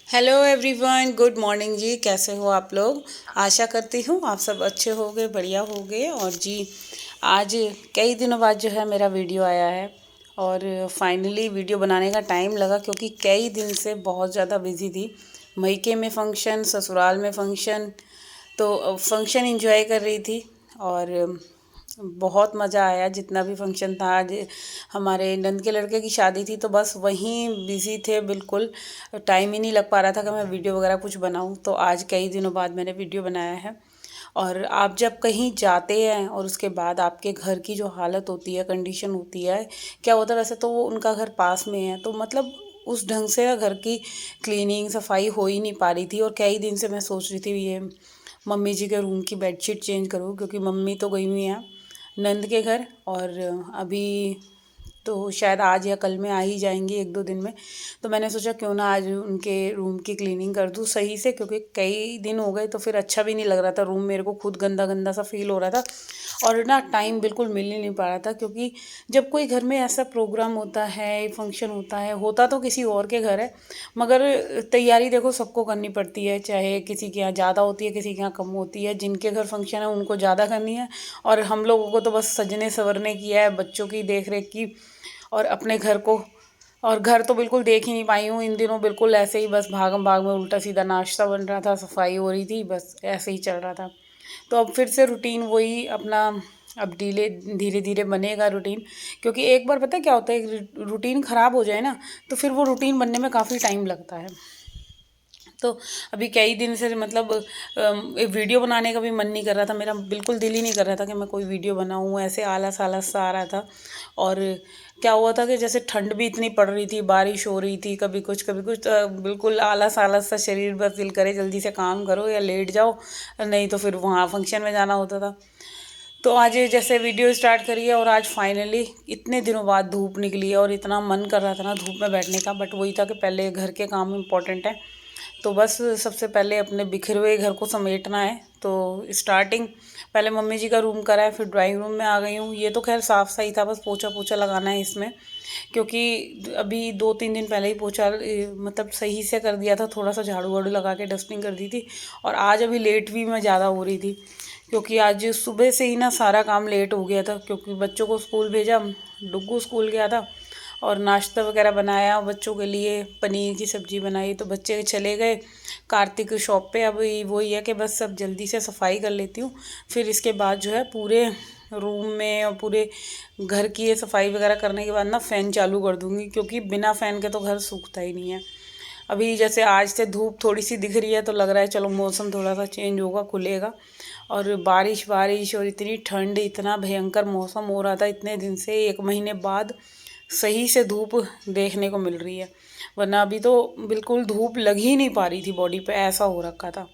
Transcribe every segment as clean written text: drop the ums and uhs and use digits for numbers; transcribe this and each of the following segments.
Hello everyone, good morning जी। कैसे हो आप लोग? आशा करती हूँ आप सब अच्छे होंगे, बढ़िया होंगे। और जी, आज कई दिनों बाद जो है मेरा वीडियो आया है और फाइनली वीडियो बनाने का टाइम लगा क्योंकि कई दिन से बहुत ज़्यादा बिजी थी। मईके में फ़ंक्शन, ससुराल में फ़ंक्शन, तो फंक्शन एंजॉय कर रही थी। और बहुत मज़ा आया। जितना भी फंक्शन था, आज हमारे नंद के लड़के की शादी थी, तो बस वहीं बिज़ी थे बिल्कुल। टाइम ही नहीं लग पा रहा था कि मैं वीडियो वगैरह कुछ बनाऊं। तो आज कई दिनों बाद मैंने वीडियो बनाया है। और आप जब कहीं जाते हैं और उसके बाद आपके घर की जो हालत होती है, कंडीशन होती है, क्या होता है, वैसे तो वो उनका घर पास में है, तो मतलब उस ढंग से ना घर की क्लीनिंग सफाई हो ही नहीं पा रही थी। और कई दिन से मैं सोच रही थी ये मम्मी जी के रूम की बेडशीट चेंज करूँ, क्योंकि मम्मी तो गई हुई हैं नंद के घर। और अभी तो शायद आज या कल में आ ही जाएंगी, एक दो दिन में। तो मैंने सोचा क्यों ना आज उनके रूम की क्लीनिंग कर दूँ सही से, क्योंकि कई दिन हो गए तो फिर अच्छा भी नहीं लग रहा था। रूम मेरे को खुद गंदा गंदा सा फील हो रहा था और ना टाइम बिल्कुल मिल ही नहीं पा रहा था। क्योंकि जब कोई घर में ऐसा प्रोग्राम होता है, फंक्शन होता है, होता तो किसी और के घर है, मगर तैयारी देखो सबको करनी पड़ती है। चाहे किसी के यहाँ ज़्यादा होती है, किसी के यहाँ कम होती है। जिनके घर फंक्शन है उनको ज़्यादा करनी है और हम लोगों को तो बस सजने संवरने की है, बच्चों की देख रेख की और अपने घर को। और घर तो बिल्कुल देख ही नहीं पाई हूँ इन दिनों, बिल्कुल ऐसे ही बस भागम भाग में उल्टा सीधा नाश्ता बन रहा था, सफाई हो रही थी, बस ऐसे ही चल रहा था। तो अब फिर से रूटीन वही अपना, अब धीरे धीरे बनेगा रूटीन। क्योंकि एक बार पता है क्या होता है, रूटीन ख़राब हो जाए ना, तो फिर वो रूटीन बनने में काफ़ी टाइम लगता है। तो अभी कई दिन से मतलब एक वीडियो बनाने का भी मन नहीं कर रहा था, मेरा बिल्कुल दिल ही नहीं कर रहा था कि मैं कोई वीडियो बनाऊँ। ऐसे आलस आलस सा आ रहा था। और क्या हुआ था कि जैसे ठंड भी इतनी पड़ रही थी, बारिश हो रही थी, कभी कुछ कभी कुछ, बिल्कुल आलस आलस सा शरीर, बस दिल करे जल्दी से काम करो या लेट जाओ, नहीं तो फिर वहाँ फंक्शन में जाना होता था। तो आज ये जैसे वीडियो स्टार्ट करी है और आज फाइनली इतने दिनों बाद धूप निकली है और इतना मन कर रहा था ना धूप में बैठने का, बट वही था कि पहले घर के काम इम्पोर्टेंट है। तो बस सबसे पहले अपने बिखरे हुए घर को समेटना है। तो स्टार्टिंग पहले मम्मी जी का रूम करा है, फिर ड्राइंग रूम में आ गई हूँ। ये तो खैर साफ़ सही था, बस पोछा पोछा लगाना है इसमें। क्योंकि अभी 2-3 दिन पहले ही पोछा मतलब सही से कर दिया था, थोड़ा सा झाड़ू वाड़ू लगा के डस्टिंग कर दी थी। और आज अभी लेट भी मैं ज़्यादा हो रही थी, क्योंकि आज सुबह से ही ना सारा काम लेट हो गया था। क्योंकि बच्चों को स्कूल भेजा, डुग्गू स्कूल गया था, और नाश्ता वगैरह बनाया बच्चों के लिए, पनीर की सब्ज़ी बनाई, तो बच्चे चले गए कार्तिक शॉप पे। अब वही है कि बस सब जल्दी से सफाई कर लेती हूँ, फिर इसके बाद जो है पूरे रूम में और पूरे घर की ये सफाई वगैरह करने के बाद ना फ़ैन चालू कर दूँगी, क्योंकि बिना फ़ैन के तो घर सूखता ही नहीं है। अभी जैसे आज से धूप थोड़ी सी दिख रही है, तो लग रहा है चलो मौसम थोड़ा सा चेंज होगा, खुलेगा। और बारिश बारिश और इतनी ठंड, इतना भयंकर मौसम हो रहा था इतने दिन से, 1 महीने बाद सही से धूप देखने को मिल रही है। वरना अभी तो बिल्कुल धूप लग ही नहीं पा रही थी बॉडी पे, ऐसा हो रखा था।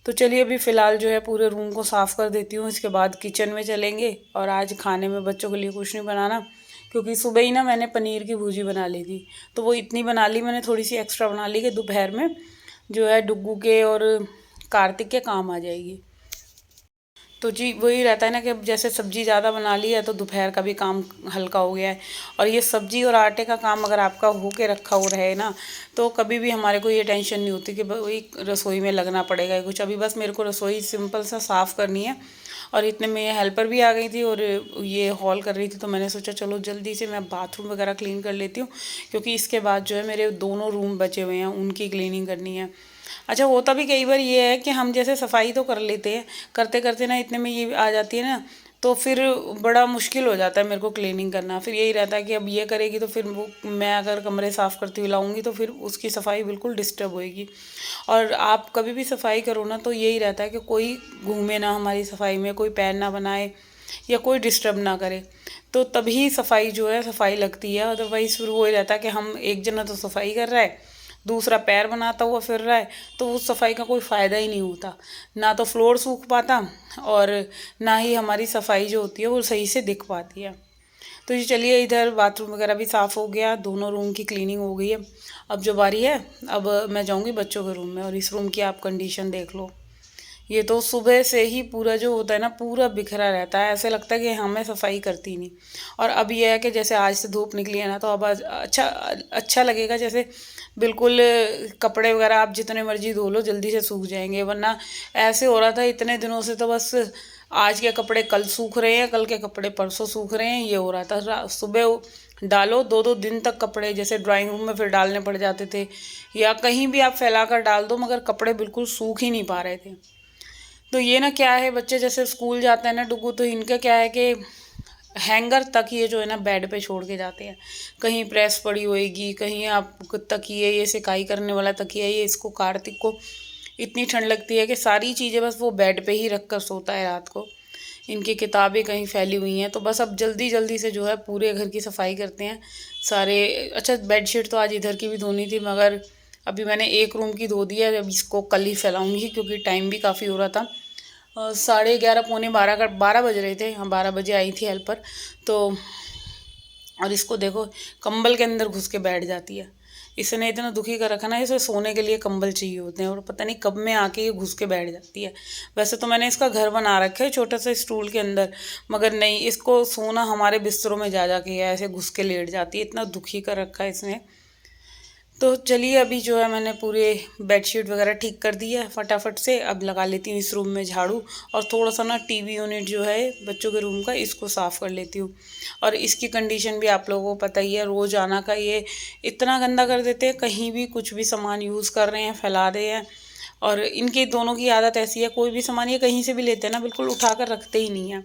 तो चलिए अभी फ़िलहाल जो है पूरे रूम को साफ़ कर देती हूँ, इसके बाद किचन में चलेंगे। और आज खाने में बच्चों के लिए कुछ नहीं बनाना, क्योंकि सुबह ही ना मैंने पनीर की भुर्जी बना ली थी। तो वो इतनी बना ली मैंने, थोड़ी सी एक्स्ट्रा बना ली कि दोपहर में जो है डुग्गू के और कार्तिक के काम आ जाएगी। तो जी वही रहता है ना कि जैसे सब्ज़ी ज़्यादा बना ली है तो दोपहर का भी काम हल्का हो गया है। और ये सब्ज़ी और आटे का काम अगर आपका हो के रखा हो रहे ना, तो कभी भी हमारे को ये टेंशन नहीं होती कि वही रसोई में लगना पड़ेगा या कुछ। अभी बस मेरे को रसोई सिंपल सा साफ़ करनी है। और इतने में ये हेल्पर भी आ गई थी और ये हॉल कर रही थी, तो मैंने सोचा चलो जल्दी से मैं बाथरूम वगैरह क्लीन कर लेती हूँ, क्योंकि इसके बाद जो है मेरे दोनों रूम बचे हुए हैं, उनकी क्लीनिंग करनी है। अच्छा, होता भी कई बार ये है कि हम जैसे सफाई तो कर लेते हैं, करते करते ना इतने में ये आ जाती है ना, तो फिर बड़ा मुश्किल हो जाता है मेरे को क्लीनिंग करना। फिर यही रहता है कि अब ये करेगी तो फिर वो, मैं अगर कमरे साफ़ करती हुई लाऊंगी तो फिर उसकी सफाई बिल्कुल डिस्टर्ब होएगी। और आप कभी भी सफाई करो ना, तो यही रहता है कि कोई घूमे ना हमारी सफाई में, कोई पैर ना बनाए या कोई डिस्टर्ब ना करे, तो तभी सफाई जो है सफाई लगती है। अदरवाइज़ फिर वही रहता है कि हम एक जना तो सफाई कर रहा है, दूसरा पैर बनाता हुआ फिर रहा है, तो उस सफाई का कोई फ़ायदा ही नहीं होता। ना तो फ्लोर सूख पाता और ना ही हमारी सफाई जो होती है वो सही से दिख पाती है। तो जी चलिए, इधर बाथरूम वगैरह भी साफ़ हो गया, दोनों रूम की क्लीनिंग हो गई है। अब जो बारी है, अब मैं जाऊंगी बच्चों के रूम में। और इस रूम की आप कंडीशन देख लो, ये तो सुबह से ही पूरा जो होता है ना, पूरा बिखरा रहता है, ऐसे लगता है कि हाँ मैं सफाई करती नहीं। और अब ये है कि जैसे आज से धूप निकली है ना, तो अब अच्छा अच्छा लगेगा। जैसे बिल्कुल कपड़े वगैरह आप जितने मर्जी धो लो जल्दी से सूख जाएंगे, वरना ऐसे हो रहा था इतने दिनों से तो बस आज के कपड़े कल सूख रहे हैं, कल के कपड़े परसों सूख रहे हैं, ये हो रहा था। सुबह डालो 2-2 दिन तक कपड़े, जैसे ड्राइंग रूम में फिर डालने पड़ जाते थे, या कहीं भी आप फैला कर डाल दो मगर कपड़े बिल्कुल सूख ही नहीं पा रहे थे। तो ये ना क्या है, बच्चे जैसे स्कूल जाते हैं ना डुगू, तो इनका क्या है कि हैंगर तक ये जो है ना बेड पे छोड़ के जाते हैं। कहीं प्रेस पड़ी होएगी, कहीं आप तकिए, ये सिकाई करने वाला तकिया, ये इसको कार्तिक को इतनी ठंड लगती है कि सारी चीज़ें बस वो बेड पे ही रख कर सोता है रात को। इनकी किताबें कहीं फैली हुई हैं, तो बस अब जल्दी जल्दी से जो है पूरे घर की सफाई करते हैं सारे। अच्छा, बेडशीट तो आज इधर की भी धोनी थी मगर अभी मैंने एक रूम की धो दी है, अब इसको कल ही फैलाऊंगी क्योंकि टाइम भी काफ़ी हो रहा था। 11:30 पौने 12 बज रहे थे। हाँ, 12 बजे आई थी हेल्पर तो। और इसको देखो, कंबल के अंदर घुस के बैठ जाती है। इसने इतना दुखी कर रखा ना, इसे सोने के लिए कंबल चाहिए होते हैं और पता नहीं कब में आके ये घुस के बैठ जाती है। वैसे तो मैंने इसका घर बना रखा है छोटा सा स्टूल के अंदर, मगर नहीं, इसको सोना हमारे बिस्तरों में जा जा के ऐसे घुस के लेट जाती है। इतना दुखी कर रखा है इसने। तो चलिए, अभी जो है मैंने पूरे बेडशीट वगैरह ठीक कर दी है फटाफट से। अब लगा लेती हूँ इस रूम में झाड़ू, और थोड़ा सा ना टीवी यूनिट जो है बच्चों के रूम का, इसको साफ़ कर लेती हूँ। और इसकी कंडीशन भी आप लोगों को पता ही है, रोज़ आना का ये इतना गंदा कर देते हैं, कहीं भी कुछ भी सामान यूज़ कर रहे हैं फैला रहे हैं। और इनके दोनों की आदत ऐसी है, कोई भी सामान ये कहीं से भी लेते हैं ना बिल्कुल उठा कर रखते ही नहीं है।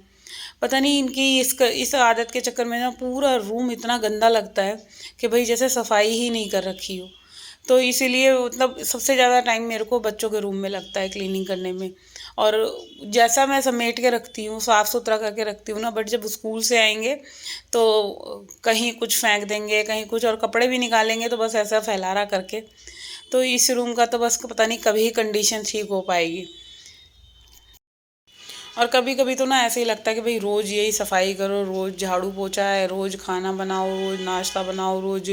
पता नहीं इनकी इस आदत के चक्कर में ना पूरा रूम इतना गंदा लगता है कि भाई जैसे सफाई ही नहीं कर रखी हो। तो इसीलिए मतलब सबसे ज़्यादा टाइम मेरे को बच्चों के रूम में लगता है क्लीनिंग करने में। और जैसा मैं समेट के रखती हूँ, साफ़ सुथरा करके रखती हूँ ना, बट जब स्कूल से आएंगे तो कहीं कुछ फेंक देंगे, कहीं कुछ, और कपड़े भी निकालेंगे तो बस ऐसा फैलारा करके। तो इस रूम का तो बस पता नहीं कभी कंडीशन ठीक हो पाएगी। और कभी कभी तो ना ऐसे ही लगता है कि भाई रोज़ यही सफाई करो, रोज़ झाड़ू पोछा है, रोज़ खाना बनाओ, रोज़ नाश्ता बनाओ, रोज़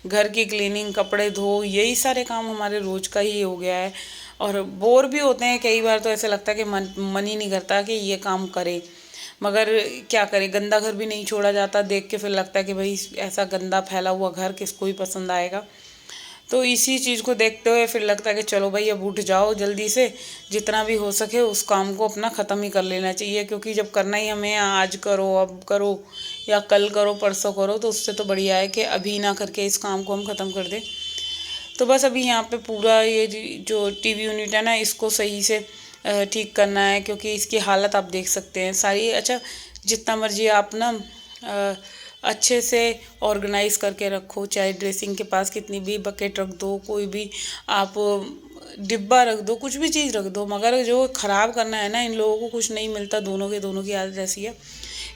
घर की क्लीनिंग, कपड़े धो, यही सारे काम हमारे रोज़ का ही हो गया है। और बोर भी होते हैं कई बार, तो ऐसे लगता है कि मन ही नहीं करता कि ये काम करें, मगर क्या करें, गंदा घर भी नहीं छोड़ा जाता। देख के फिर लगता है कि भाई ऐसा गंदा फैला हुआ घर किसको ही पसंद आएगा। तो इसी चीज़ को देखते हुए फिर लगता है कि चलो भाई अब उठ जाओ जल्दी से, जितना भी हो सके उस काम को अपना ख़त्म ही कर लेना चाहिए, क्योंकि जब करना ही हमें आज करो, अब करो, या कल करो, परसों करो, तो उससे तो बढ़िया है कि अभी ना करके इस काम को हम ख़त्म कर दें। तो बस अभी यहाँ पे पूरा ये जो टीवी यूनिट है ना, इसको सही से ठीक करना है, क्योंकि इसकी हालत आप देख सकते हैं सारी। अच्छा, जितना मर्जी आप ना अच्छे से ऑर्गेनाइज़ करके रखो, चाहे ड्रेसिंग के पास कितनी भी बकेट रख दो, कोई भी आप डिब्बा रख दो, कुछ भी चीज़ रख दो, मगर जो ख़राब करना है ना, इन लोगों को कुछ नहीं मिलता। दोनों की आदत ऐसी है,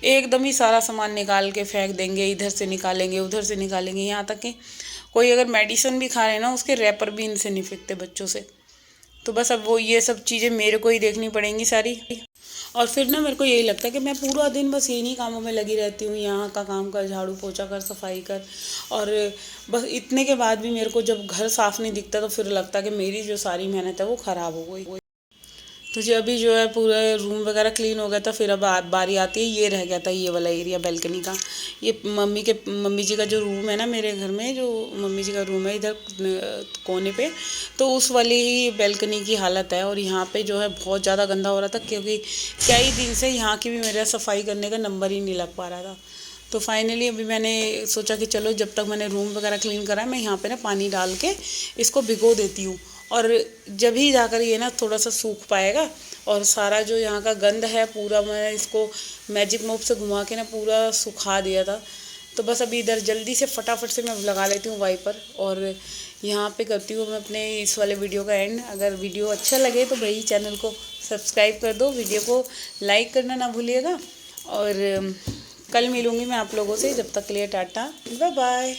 एकदम ही सारा सामान निकाल के फेंक देंगे, इधर से निकालेंगे, उधर से निकालेंगे, यहाँ तक कि कोई अगर मेडिसिन भी खा रहे हैं ना, उसके रैपर भी इनसे नहीं फेंकते बच्चों से। तो बस अब वो ये सब चीज़ें मेरे को ही देखनी पड़ेंगी सारी। और फिर ना मेरे को यही लगता है कि मैं पूरा दिन बस इन्हीं कामों में लगी रहती हूँ, यहाँ का काम कर, झाड़ू पोछा कर, सफाई कर, और बस इतने के बाद भी मेरे को जब घर साफ़ नहीं दिखता तो फिर लगता है कि मेरी जो सारी मेहनत है वो ख़राब हो गई। तो जी अभी जो है पूरा रूम वगैरह क्लीन हो गया था, फिर अब बारी आती है, ये रह गया था ये वाला एरिया बैल्कनी का। ये मम्मी जी का जो रूम है ना, मेरे घर में जो मम्मी जी का रूम है इधर कोने पे, तो उस वाली ही बैल्कनी की हालत है। और यहाँ पे जो है बहुत ज़्यादा गंदा हो रहा था, क्योंकि कई दिन से यहाँ की भी मेरा सफाई करने का नंबर ही नहीं लग पा रहा था। तो फाइनली अभी मैंने सोचा कि चलो जब तक मैंने रूम वगैरह क्लीन करा है, मैं यहाँ पे ना पानी डाल के इसको भिगो देती हूँ, और जब ही जाकर ये ना थोड़ा सा सूख पाएगा, और सारा जो यहाँ का गंद है पूरा मैं इसको मैजिक मोप से घुमा के ना पूरा सुखा दिया था। तो बस अभी इधर जल्दी से फटाफट से मैं लगा लेती हूँ वाइपर, और यहाँ पे करती हूँ मैं अपने इस वाले वीडियो का एंड। अगर वीडियो अच्छा लगे तो भाई चैनल को सब्सक्राइब कर दो, वीडियो को लाइक करना ना भूलिएगा, और कल मिलूँगी मैं आप लोगों से। जब तक के लिए टाटा, बाय बाय।